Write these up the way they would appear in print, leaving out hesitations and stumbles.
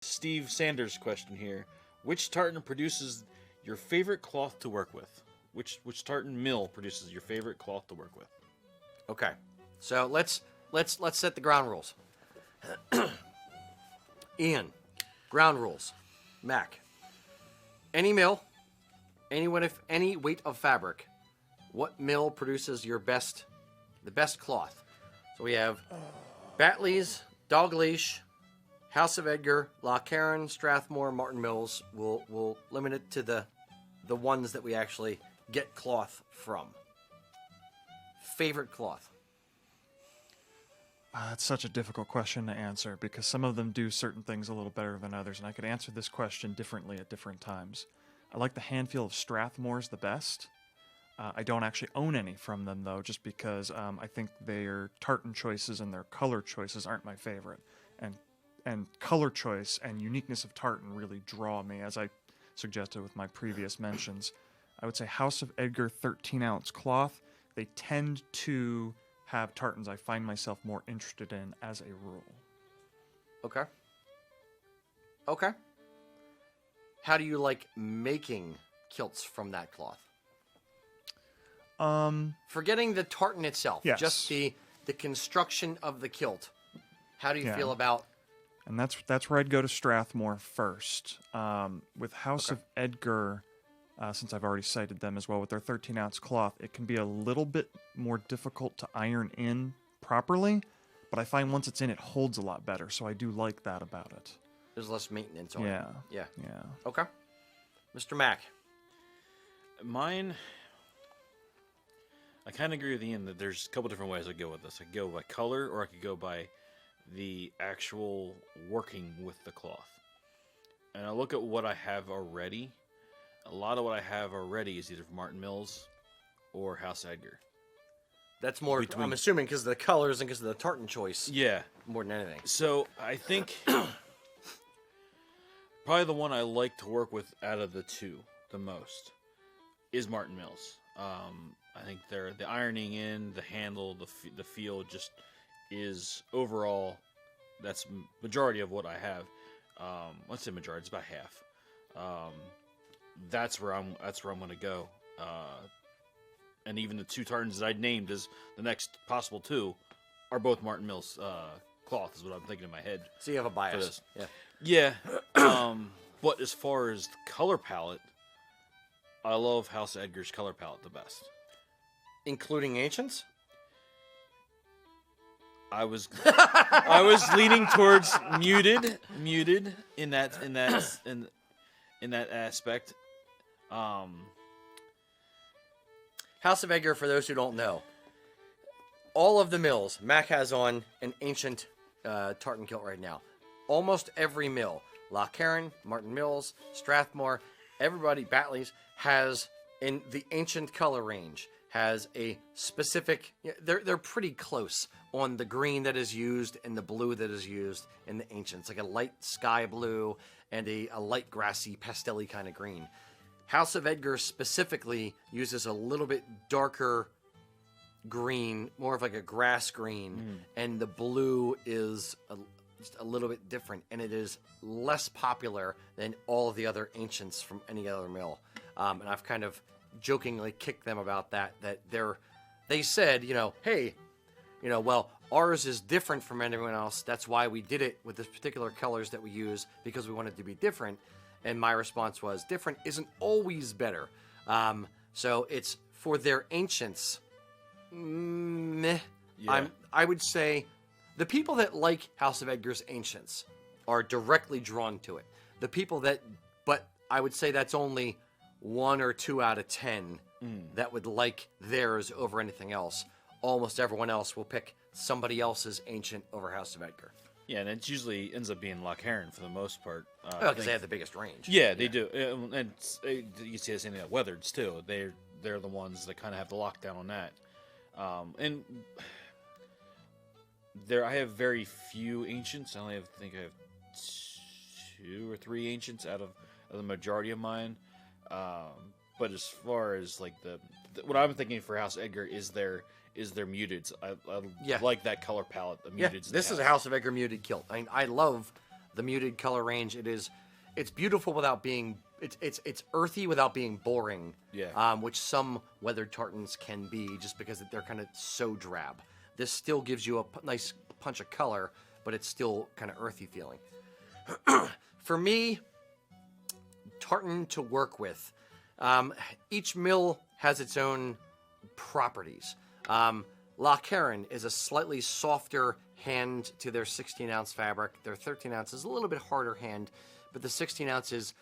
Steve Sanders question here. Which tartan produces your favorite cloth to work with? Which tartan mill produces your favorite cloth to work with? Okay, so let's set the ground rules. Ian, ground rules. Mac, any mill, any weight of fabric, what mill produces the best cloth? So we have Batley's, Dalgleish, House of Edgar, Loch Carron, Strathmore, Martin Mills. We'll limit it to the ones that we actually get cloth from. Favorite cloth? It's such a difficult question to answer because some of them do certain things a little better than others, and I could answer this question differently at different times. I like the hand feel of Strathmore's the best. I don't actually own any from them, though, just because I think their tartan choices and their color choices aren't my favorite. And color choice and uniqueness of tartan really draw me, as I suggested with my previous mentions. I would say House of Edgar 13-ounce cloth. They tend to have tartans I find myself more interested in as a rule. Okay. How do you like making kilts from that cloth? Forgetting the tartan itself, yes. Just the construction of the kilt. How do you feel about? And that's where I'd go to Strathmore first. With House of Edgar, since I've already cited them as well, with their 13-ounce cloth, it can be a little bit more difficult to iron in properly, but I find once it's in, it holds a lot better, so I do like that about it. There's less maintenance on it. Yeah. Okay. Mr. Mack. Mine, I kind of agree with Ian that there's a couple different ways I go with this. I could go by color, or I could go by the actual working with the cloth. And I look at what I have already. A lot of what I have already is either from Martin Mills or House Edgar. That's more, I'm assuming, because of the colors and because of the tartan choice. Yeah. More than anything. So I think probably the one I like to work with out of the two the most is Martin Mills. I think the ironing in, the handle, the feel just is overall, that's majority of what I have. Let's say majority, it's about half. That's where I'm going to go. And even the two tartans that I'd named as the next possible two are both Martin Mills cloth, is what I'm thinking in my head. So you have a bias. Yeah. But as far as the color palette, I love House Edgar's color palette the best. Including ancients? I was leaning towards muted in that aspect. House of Edgar, for those who don't know, all of the mills, Mac has on an ancient tartan kilt right now. Almost every mill, Loch Carron, Martin Mills, Strathmore, everybody, Batley's, has in the ancient color range, has a specific, they're pretty close on the green that is used and the blue that is used in the ancients, like a light sky blue and a light grassy pastel-y kind of green. House of Edgar specifically uses a little bit darker green, more of like a grass green, and the blue is just a little bit different, and it is less popular than all of the other ancients from any other mill. And I've kind of jokingly kicked them about that they said, hey, well, ours is different from everyone else. That's why we did it with this particular colors that we use, because we wanted to be different. And my response was, different isn't always better. So it's for their ancients. Meh. Yeah. I would say the people that like House of Edgar's ancients are directly drawn to it. The people but I would say that's only 1 or 2 out of 10 that would like theirs over anything else. Almost everyone else will pick somebody else's ancient over House of Edgar. Yeah, and it usually ends up being Loch Carron for the most part. Because they have the biggest range. Yeah, they do. And you see the same thing at Weathers, too. They're the ones that kind of have the lockdown on that. And I have very few ancients. I think I have 2 or 3 ancients out of the majority of mine. But as far as like what I'm thinking for House Edgar is their muteds. I like that color palette. The muteds. This is a House of Edgar muted kilt. I love the muted color range. It's beautiful without being it's earthy without being boring. Yeah. Which some weathered tartans can be, just because they're kind of so drab. This still gives you a nice punch of color, but it's still kind of earthy feeling. For me, tartan to work with. Each mill has its own properties. Loch Heron is a slightly softer hand to their 16-ounce fabric. Their 13-ounce is a little bit harder hand, but the 16-ounce is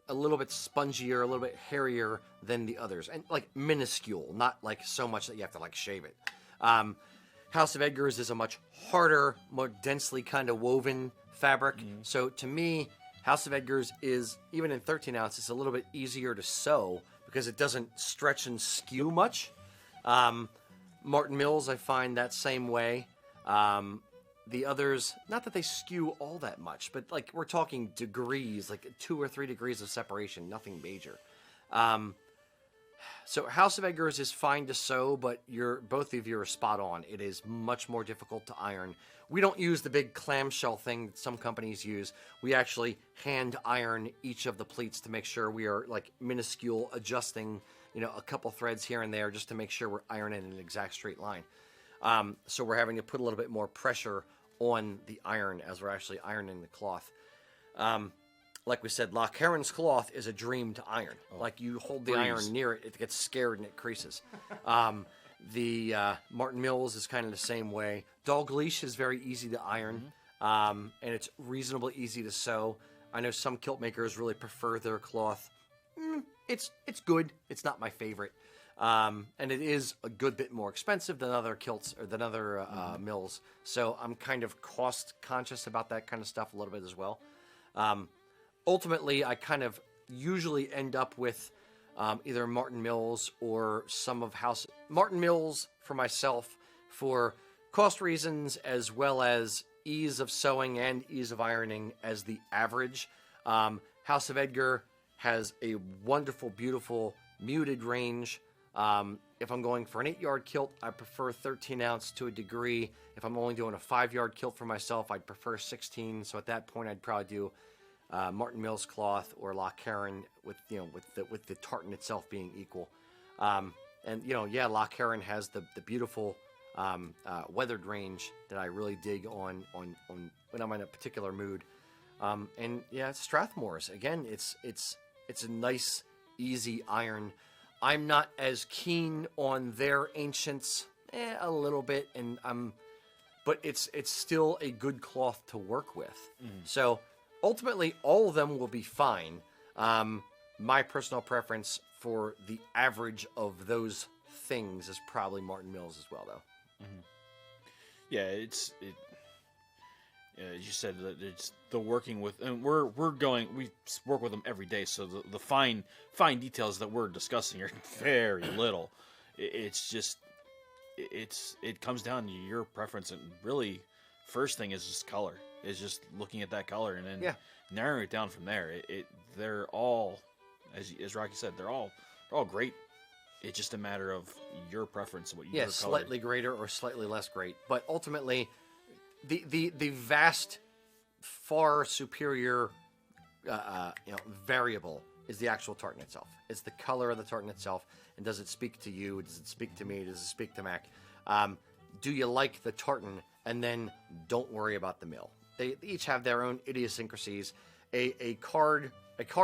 a little bit spongier, a little bit hairier than the others, and like minuscule, not like so much that you have to like shave it. House of Edgar's is a much harder, more densely kind of woven fabric. So to me, House of Edgar's is, even in 13 ounce, it's a little bit easier to sew because it doesn't stretch and skew much. Martin Mills, I find that same way. The others, not that they skew all that much, but like we're talking degrees, like 2 or 3 degrees of separation, nothing major. So House of Edgar's is fine to sew, but both of you are spot on. It is much more difficult to iron. We don't use the big clamshell thing that some companies use. We actually hand iron each of the pleats to make sure we are like minuscule, adjusting, a couple threads here and there just to make sure we're ironing in an exact straight line. So we're having to put a little bit more pressure on the iron as we're actually ironing the cloth. Like we said, Loch Heron's cloth is a dream to iron. Like you hold the iron near it, it gets scared and it creases. The Martin Mills is kind of the same way. Dalgleish is very easy to iron, and it's reasonably easy to sew. I know some kilt makers really prefer their cloth. It's good. It's not my favorite. And it is a good bit more expensive than other kilts or than other mills. So I'm kind of cost conscious about that kind of stuff a little bit as well. Ultimately, I kind of usually end up with either Martin Mills or some of House... Martin Mills for myself for cost reasons, as well as ease of sewing and ease of ironing as the average. House of Edgar has a wonderful, beautiful, muted range. If I'm going for an 8-yard kilt, I prefer 13 ounce to a degree. If I'm only doing a 5-yard kilt for myself, I'd prefer 16. So at that point, I'd probably do Martin Mills cloth or Loch Heron with the tartan itself being equal. Loch Heron has the beautiful weathered range that I really dig on when I'm in a particular mood. Strathmore's again. It's a nice, easy iron. I'm not as keen on their ancients, a little bit, but it's still a good cloth to work with. So ultimately, all of them will be fine. My personal preference for the average of those things is probably Martin Mills as well, though. Yeah, as you said, that it's the working with, and we work with them every day, so the fine details that we're discussing are very little. It comes down to your preference, and really, first thing is just color. Is just looking at that color and then narrowing it down from there. They're all, as Rocky said, they're all great. It's just a matter of your preference, what you slightly greater or slightly less great, but ultimately, the vast, far superior, variable is the actual tartan itself. It's the color of the tartan itself, and does it speak to you? Does it speak to me? Does it speak to Mac? Do you like the tartan? And then don't worry about the mill. They each have their own idiosyncrasies. A car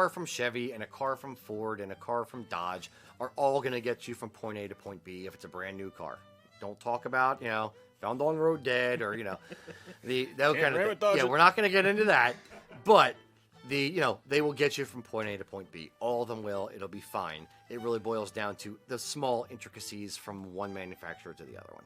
from Chevy and a car from Ford and a car from Dodge are all going to get you from point A to point B if it's a brand new car. Don't talk about, found on road dead or, that kind of thing. Yeah, we're not going to get into that. But they will get you from point A to point B. All of them will. It'll be fine. It really boils down to the small intricacies from one manufacturer to the other one.